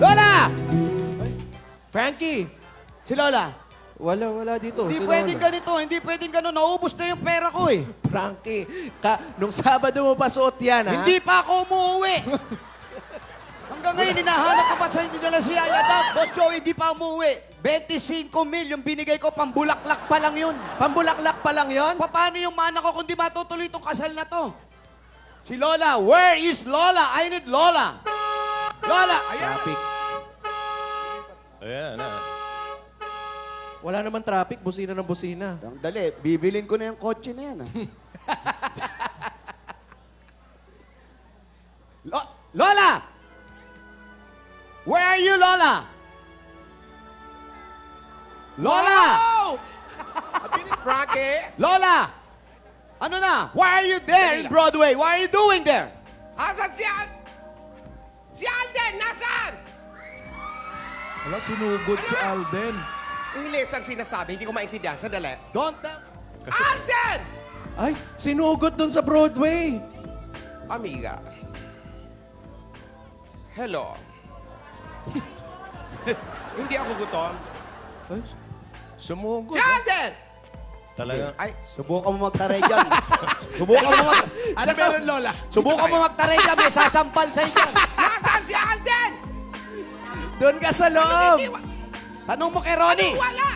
Lola! Frankie! Si Lola. Wala dito. Hindi Si pwedeng Lola. ganito, hindi pwedeng gano'n. Naubos na yung pera ko eh. Frankie, nung Sabado mo pa suot yan, ha? Hindi pa ako umuwi. Hanggang ngayon, hinahanap ko pa sa hindi nila si Yaya Dab. Boss Joey, hindi pa umuwi. 25 mil yung binigay ko, pambulaklak pa lang yun. Pambulaklak pa lang yon? Paano yung mana ko kung di matutuloy itong kasal na to? Si Lola, where is Lola? I need Lola. Lola! Traffic. Ayan, Wala naman traffic, busina ng busina. Ang dali, bibilin ko na yung kotse na yan. Lola! Where are you, Lola? Lola! Frankie! Lola! Ano na? Why are you there in Broadway? What are you doing there? Asan si Si Alden! Nasaan? Wala, sinugod si Alden. Ingles ang sinasabi, hindi ko maintindihan. Sandali. Don't tell... Alden! Ay, sinugot dun sa Broadway. Amiga. Hello. Hindi ako gutom. Ay, Sumugod. Si Alden! Talaga. Ay, Subukan mo magtaray dyan. Subukan mo mag... Ano meron, Lola? Subukan mo magtaray dyan. May sasampal sa dyan. nasaan si Alden? doon ka sa loob. Hindi, Tanong mo kay Ronnie. wala!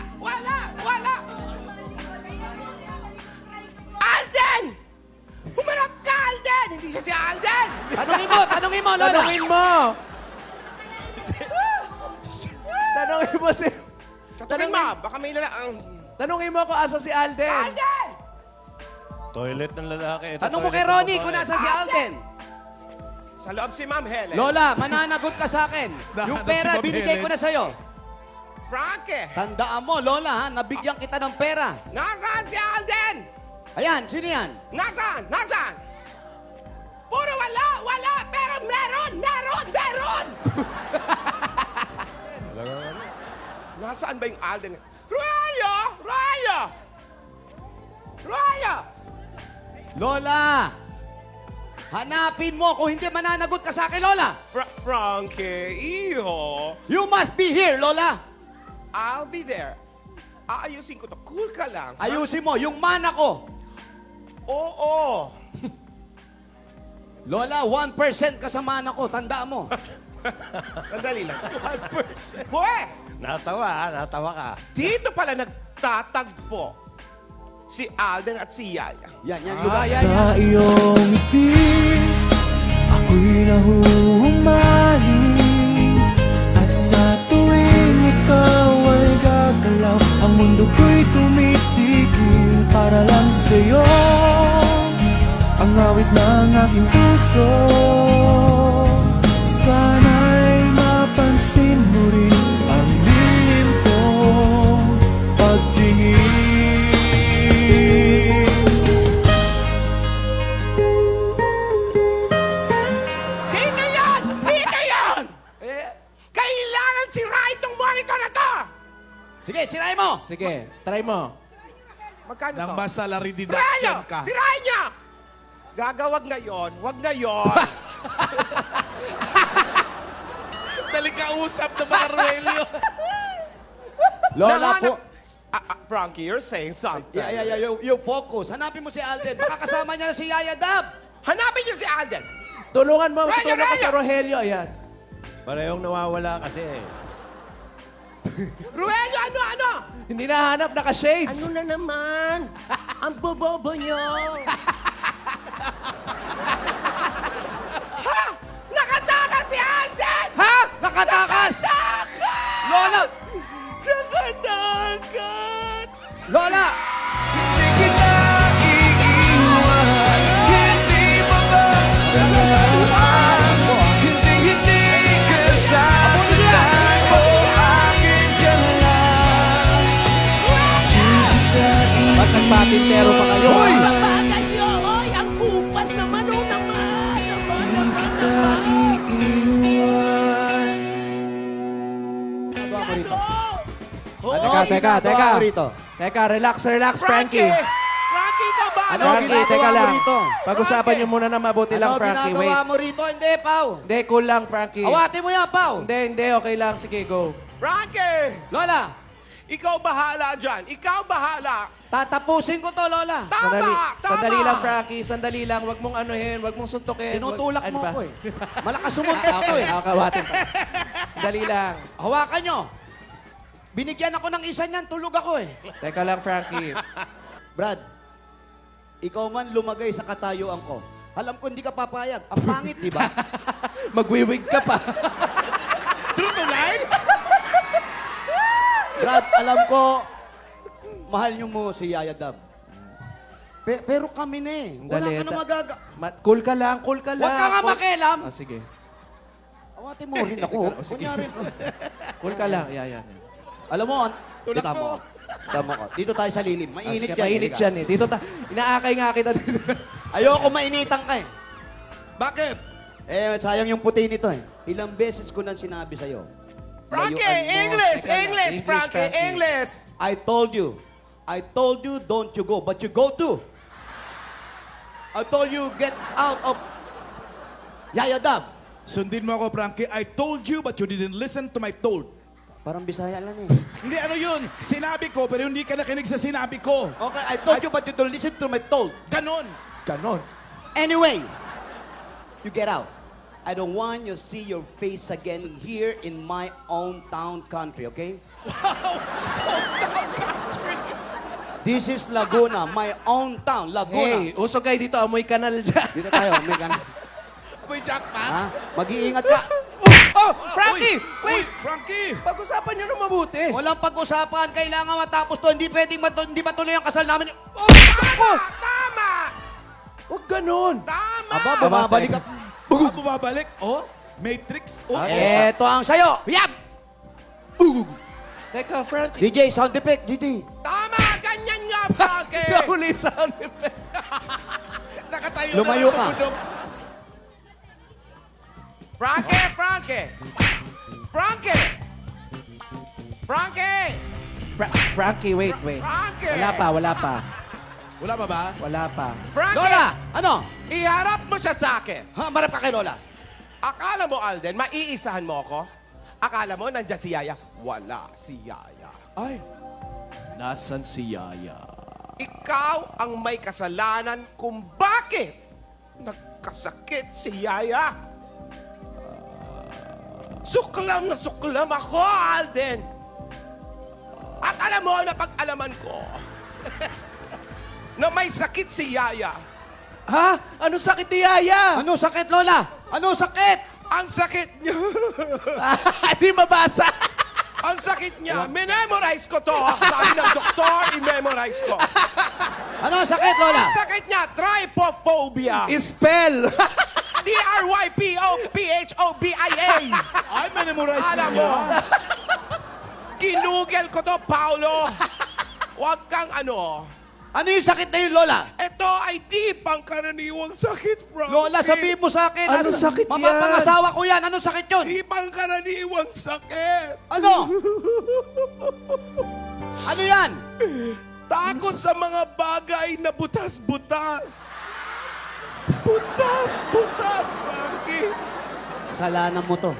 Alden! Humarap ka, Alden! Hindi siya si Alden! Tanungin mo, Lola. Tanungin mo. Tanungin mo si... Tanungin mo, baka may Tanungin mo kung asa si Alden. Alden! Toilet ng lalaki. Ito, Tanong mo toilet kay ng Ronnie babae. kung nasa si Alden. Sa loob si Ma'am Helen. Lola, mananagot ka sa akin. Yung Nahanap pera, si Ma'am binigay ko Helen. na sa'yo. Frankie! Tandaan mo, Lola, ha? Nabigyan kita ng pera. Nasaan si Alden? Ayan, sino yan? Nasaan? Puro wala! Pero meron! Nasaan ba yung Alden? Royo! Lola! Hanapin mo kung hindi mananagot ka sa akin, Lola. Frankie, iho. You must be here, Lola. I'll be there. Aayusin ko to. Cool ka lang. ha? Ayusin mo, yung mana ko. Oo. Lola, 1% ka sa mana ko. Tandaan mo. Sandali lang. 1%. Pwes! Natawa ka. Dito pala nagtatagpo si Alden at si Yaya. Yan lugar. Sa iyong ngiti, ako'y nahuhumaling. At sa tuwing ikaw ay gagalaw, ang mundo ko'y tumitigil para lang sa'yo. Ang awit ng aking puso, sana'y mapansin mo rin ang lihim kong pagtingin. Dito yan! Kailangan sirain itong monitor na to! Sige, sirain mo. Sige, try mo. Magkano Nang to? masalary Sirain deduction nyo! ka. Sirain nyo! Gagawag ngayon. Wag ngayon. Talikausap na mga Roelio. Lola Nahanap- po. Frankie, you're saying something. You focus. Hanapin mo si Alden. Baka kasama niya na si Yaya Dab. Hanapin niyo si Alden. Tulungan mo, Rayo, tulungan ka Rayo! sa Rogelio. Ayan. Parehong nawawala kasi. Ruelio, ano? Hindi nahanap, naka-shades. Ano na naman? Ang bobobo niyo. Ha? Nakatakas si Alden! Ha? Nakatakas! Lola! Nakatakas! Lola! Hindi kita iiwan, hindi mo ba sasaluhan? Hindi ka sasaktan o akin ka lang. Hindi kita Ba't nagpapintero pa kayo? Hoy! Bakit niyo? Oy, ang kupal naman, naman. Hindi kita iiwan. mo rito? Oh, Ano Teka, ginagawa teka. mo rito? Teka, relax, Frankie. Frankie ka ba? Ano Frankie, ginagawa teka mo lang. rito? Pag-usapan Frankie. niyo muna na mabuti lang, Ano Frankie. ginagawa Wait. mo rito? Hindi, Pao. Hindi, cool lang, Frankie. Awatin mo yan, Pao. Hindi, okay lang. Sige, go. Frankie! Lola, Ikaw bahala dyan. Ikaw bahala. tatapusin ko to, Lola. Tama! Sandali, Tama! sandali lang, Frankie. Sandali lang. Huwag mong anuhin. Huwag mong suntukin. Tinutulak Ano mo ba? ako eh. Malakas sumuntot ko Okay, eh. okay, watin pa. Sandali lang. Hawakan nyo. Binigyan ako ng isa niyan, tulog ako eh. Teka lang, Frankie. Brad, ikaw man lumagay sa katayuan ko. Alam ko hindi ka papayag. Ang pangit, di ba? Magwiwig ka pa. True to life? Brad, alam ko, mahal nyo mo si Yaya Dab. Pero kami na eh. Wala Dali, ka na magaga... Cool ka lang, cool ka lang. Huwag ka nga Cool- makialam. Ah, sige. Awatin mo rin ako. Oh, sige. Kunyari. Cool ka lang. Yeah. Alam mo, Tulak tama mo. ko. Tama ko. Dito tayo sa lilim. Ah, Mainit sige, yan. mainit Halika. yan eh. Dito inaakay nga kita dito. Ayoko mainitan ka eh. Bakit? Sayang yung puti nito eh. Ilang beses ko nang sinabi sa'yo. Frankie, Layuan mo. English! Teka lang. English, English, Frankie! Frankie. English! I told you, don't you go. But you go too. I told you, get out of Yaya Dab. Sundin mo ako, Frankie. I told you, but you didn't listen to my told. Parang Bisaya lang eh. Hindi, ano yun? Sinabi ko, pero hindi ka nakinig sa sinabi ko. Okay, I told you, but you don't listen to my told. Ganon. Ganon. Anyway, you get out. I don't want you to see your face again here in my own town country, okay? This is Laguna, my own town, Laguna. Hey, usog kayo dito. Amoy kanal dyan. Dito tayo, may ganun. May jackpot? Ha? Mag-iingat ka. Oh, Frankie! Uy, Wait! Frankie! Pag-usapan niyo na mabuti. Walang pag-usapan, kailangan matapos to. Hindi pwedeng hindi matuloy ang kasal namin. Oh, ako! Tama! Huwag ganon. Tama! Aba, bumabalik ka. Ah, bumabalik. Oh, Matrix. Oh, Eto ang sayo. Yap! Teka, Frankie. DJ, sound effect, DJ. Tama! Ganyan nga, Frankie! Nahuli sound effect. Nakatayo Lumayo na ka. lang bundok. Frankie! Frankie! Frankie! Frankie! Frankie, wait. Frankie! Wala pa. Wala pa ba? Wala pa. Frankie! Lola, ano? Iharap mo siya sa akin. Ha, marap ka kay Lola. Akala mo, Alden, maiisahan mo ako? Akala mo, nandyan si Yaya? Wala si Yaya. Ay, Nasaan si Yaya? Ikaw ang may kasalanan kung bakit nagkasakit si Yaya. Suklam na suklam ako, Alden. At alam mo, napag-alaman ko na may sakit si Yaya. Ha? Ano sakit ni Yaya? Ano sakit, Lola? Ano sakit? Ang sakit niya. Hindi mabasa. Ang sakit niya. Memorize ko to. Sabi ng doktor, i-memorize ko. Ano sakit, Lola? Ang sakit niya, trypophobia. Spell. Trypophobia. ay, memorize Alam mo, kinugel ko to, Paolo. Huwag kang ano. Ano yung sakit na yun, Lola? Ito ay di pangkaraniwang sakit, Frankie. Lola, sabihin mo sa akin. Ano sakit yan? Mapapangasawa ko yan. Ano sakit yun? Di pangkaraniwang sakit. Ano? Ano yan? Takot sa mga bagay na butas-butas. Butas-butas, Frankie. Kasalanan mo to.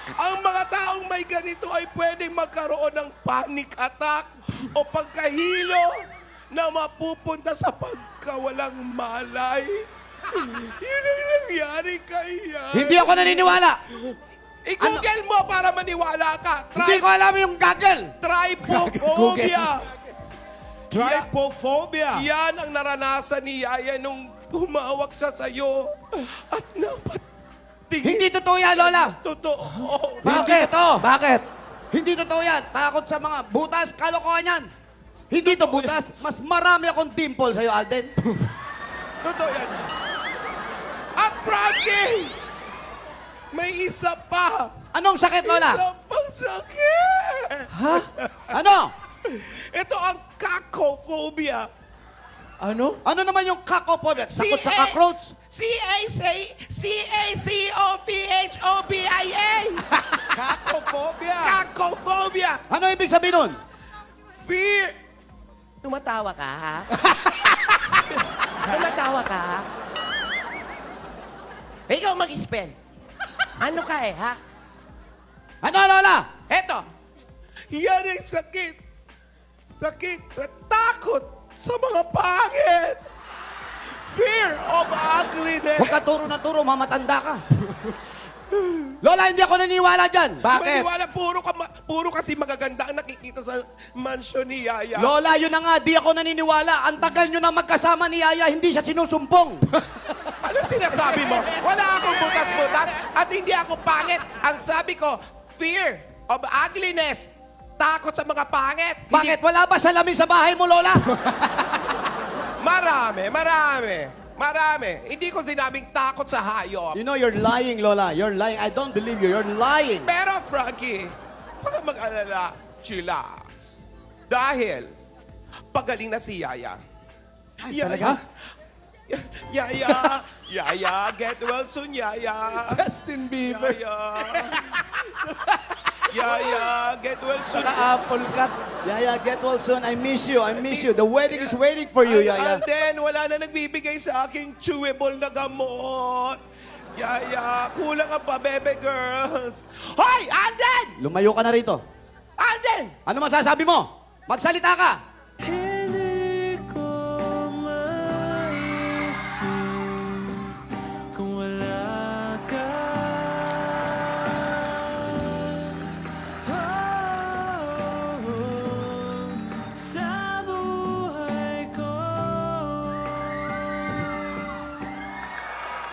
Ang mga taong may ganito ay pwedeng magkaroon ng panic attack o pagkahilo na mapupunta sa pagkawalang malay. Yun ang nangyari kay Yaya. Hindi ako naniniwala. I-google mo para maniwala ka. Hindi ko alam yung gaggle. Trypophobia. Trypophobia. Yan ang naranasan ni Yaya nung humawak siya sa'yo. At napatingin. Hindi totoo yan, Lola. Totoo. Bakit? Totoo. Bakit? Hindi totoo yan. Takot sa mga butas, kalokohan yan. Hindi to butas. Mas marami akong dimple sa'yo, Alden. Totoo yan. At Frankie! May isa pa. Anong sakit, Lola? Isa pang sakit. Ano? Ito ang cacophobia. Ano? Ano naman yung cacophobia? Takot sa cockroach? C-A-C-O-P-H-O-B-I-A. Cacophobia. Cacophobia. Ano ibig sabihin nun? Fear. Tumatawa ka, ha? Tumatawa ka, ha? Ikaw mag-spell. Ano ka ha? Ano, Lola? Eto. Yan ay sakit. Sakit sa takot sa mga pangit. Fear of ugliness. Huwag ka turo na turo, mamatanda ka. Lola, hindi ako naniniwala dyan. Bakit? Maniwala, puro kasi magaganda ang nakikita sa mansion ni Yaya. Lola, yun na nga, di ako naniniwala. Ang tagal nyo na magkasama ni Yaya, hindi siya sinusumpong. Ano sinasabi mo? Wala akong butas-butas at hindi ako pangit. Ang sabi ko, fear of ugliness. Takot sa mga pangit. Bakit? Wala ba salamin sa bahay mo, Lola? Marami. Hindi ko sinabing takot sa hayop. You know, you're lying, Lola. You're lying. I don't believe you. You're lying. Pero, Frankie, huwag kang mag-alala. Chillax. Dahil, pagaling na si Yaya. Ay, talaga? Yaya, get well soon, Yaya. Justin Bieber. Yaya, get well soon. Naka-apple cut. Yaya, get well soon. I miss you. I miss you. The wedding is waiting for you, Yaya. And then, wala na nagbibigay sa aking chewable na gamot. Yaya, kulang ang pa, bebe girls. Hoy, Alden! Lumayo ka na rito. Alden! Ano masasabi mo? Magsalita ka. Hindi ko maisip kung wala ka. Sa buhay ko.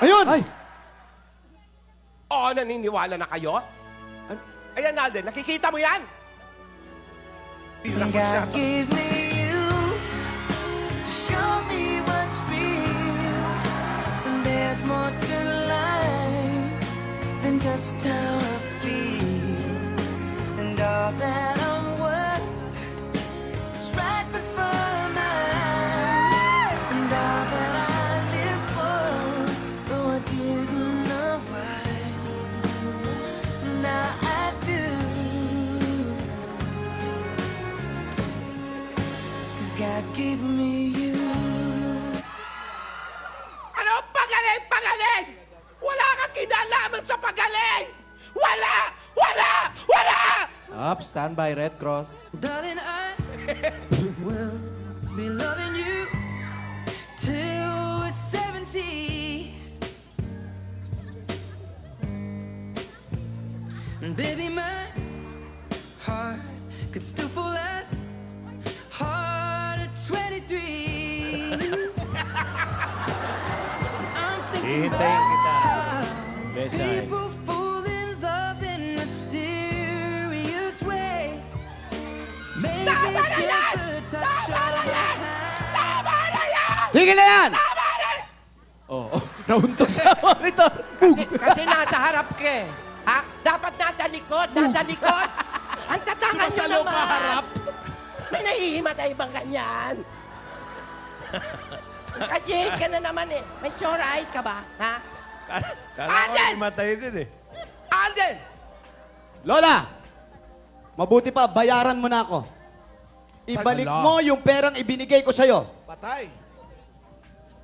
Ayun! Ay! Oo, naniniwala na kayo? Ayan, Alden, nakikita mo yan? Tira ko siya. God gave me you to show me what's real. And there's more to life than just how I feel. And all that I'm worth is right before my eyes. And all that I live for, though I didn't know why, now I do. 'Cause God gave me you. Ano? Pagaling! Wala kang kinalaman sa pagaling! Wala! Up, stand by, Red Cross. Darling, I will be loving you till we're 70. And baby, my heart could still fall as hard at 23. I'm thinking Hihintayin kita. about Besa. people fall in love in mysterious ways. Maybe just a touch of my hand. Tigil na yan! Oo. Nauntog sa monitor. Kasi nasa harap ka eh. Ha? Dapat nasa likod. Ang tatangan nyo Sumasalo naman. pa harap. May nahihimatay bang ganyan? Kasi ka na naman eh. May sore eyes ka ba? Ha? Kala ko Alden! imatay din eh. Alden! Lola, mabuti pa, bayaran mo na ako. Ibalik Sagala. mo yung perang ibinigay ko sa'yo. Patay.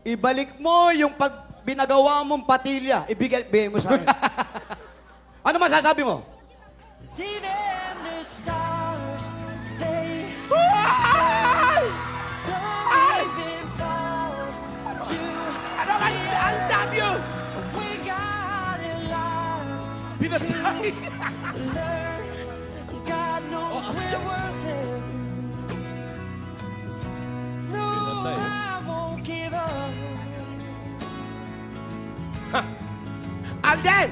Ibalik mo yung pag binagawa mong patilya. Ibigay mo sa akin. Ano masasabi mo? See then the stars, they so even fall to Ano ka? I'll damn you! we got in life. Pinatay. Learn, God knows we're worth it. No, Pinatay. I won't give up. Alden!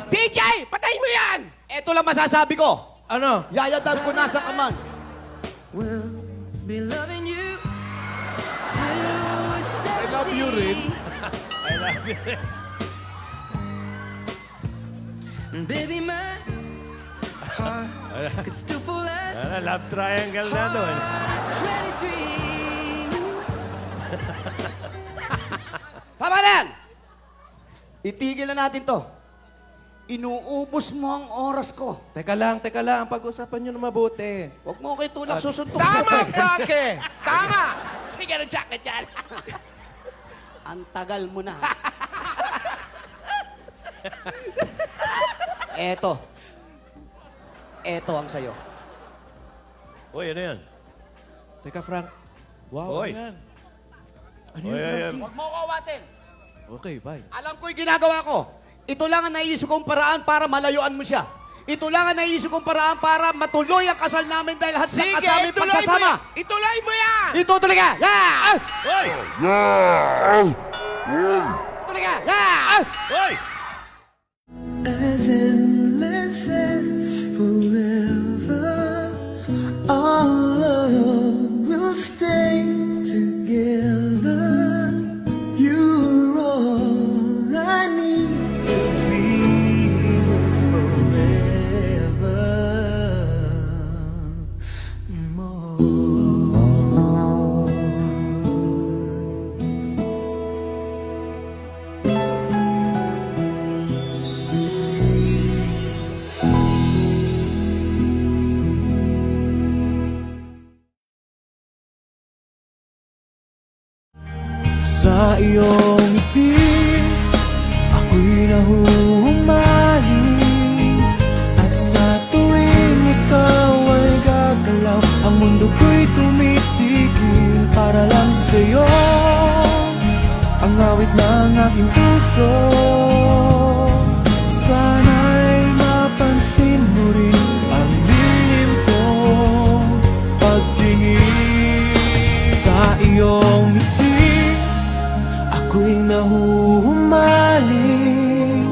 DJ! Patayin mo yan! Ito lang masasabi ko. Ano? Yayadab ko nasa kaman. We'll be loving you till we're 70. I love you rin. And baby, my heart could still fall as Love triangle na doon. hard at 23. Tama na yan! Itigil na natin to. Inuubos mo ang oras ko. Teka lang. Pag-usapan nyo na mabuti. Huwag mo kay tulak susuntok. Tama, Frankie! Tama! Tingnan ang jacket yan! Ang tagal mo na. Eto. Eto ang sayo. Uy, ano yan? Teka, Frank. Wow, Oy. ano yan? Ano Uy, yan, ay, Frankie? Huwag mo ko awatin. Okay, bye. Alam ko yung ginagawa ko. Ito lang ang naisip kong paraan para malayuan mo siya. Ito lang ang naisip kong paraan para matuloy ang kasal namin dahil lahat ng Sige, kasal namin ituloy mo pagsasama. yan! Ituloy mo yan! Itutuloy ka! Yeah! Uy! Itutuloy ka! Yeah! Uy! As endless as forever, our love will stay together. You're all I need to be forever more. Sa iyong ngiti, ako'y nahuhumaling. At sa tuwing ikaw ay gagalaw, ang mundo ko'y tumitigil para lang sa'yo. Ang awit ng aking puso, sana'y mapansin mo rin ang lihim kong pagtingin. Sa iyong ngiti, ako'y nahuhumaling.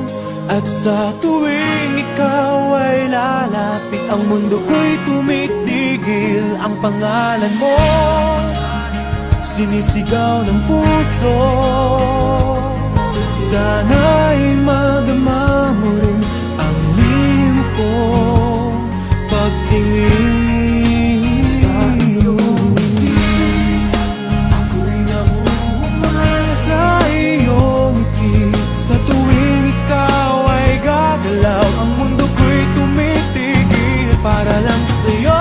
At sa tuwing ikaw ay lalapit, ang mundo ko'y tumitigil. Ang pangalan mo sinisigaw ng puso. Sana'y madama mo rin ang lihim kong pagtingin. Sa iyong ngiti, ako'y nahuhumaling. Sa iyong ngiti, sa tuwing ikaw ay gagalaw, ang mundo ko'y tumitigil para lang sa'yo.